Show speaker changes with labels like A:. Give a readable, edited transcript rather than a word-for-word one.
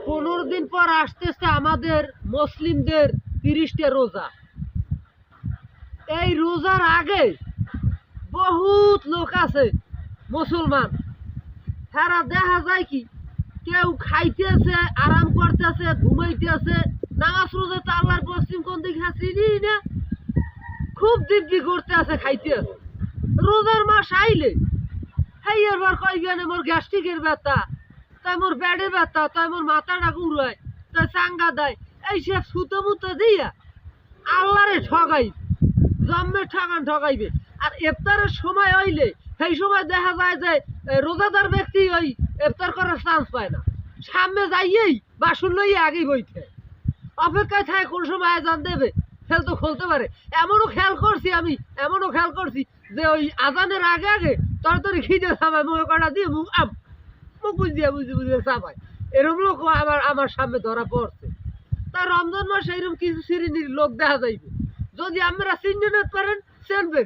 A: 15 দিন পর আসতেছে আমাদের মুসলিমদের 30টা রোজা। এই রোজার আগে বহুত লোক আছে মুসলমান, তারা দেখা যায় কি কেউ খাইতেছে, আরাম করতেছে, ঘুমাইতেছে, নামাজ রোজা তো আল্লাহর পশ্চিম কোন দিকে চিনি না, খুব দিব্যি করতে আছে, খাইতে আছে। রোজার মাস আইলে হেই এবার কই গেলে মোর গ্যাস্ট্রিকের ব্যথা, তাই মোর ব্যাডে ব্যথা, তাই মোর মাথাটা ঘুরায়, তাই চাঙ্গা দেয়, এই সব সুতো মুতো দিয়া আল্লাহরে ঠগাই, জন্মে ঠগাইবে। আর ইফতারের সময় হইলে সেই সময় দেখা যায় যে রোজাদার ব্যক্তি ওই ইফতার করার চান্স পায় না, সামনে যাইয়েই বাসন লইয়ে আগেই বইতে অপেক্ষায় থাকে কোন সময় আজান দেবে, খেল তো খুলতে পারে। এমনও খেয়াল করছি যে ওই আজানের আগে আগে তরতরি খিদে থামায়, মুখে কটা দিয়ে মুখ বুঝিয়ে চাপায়। এরকম লোক আমার সামনে ধরা পড়ছে। তা রমজান মাস এইরকম কিছু শ্রেণীর লোক দেখা যাইবে, যদি আমরা চিহ্ন নিতে পারেন চিনবেন।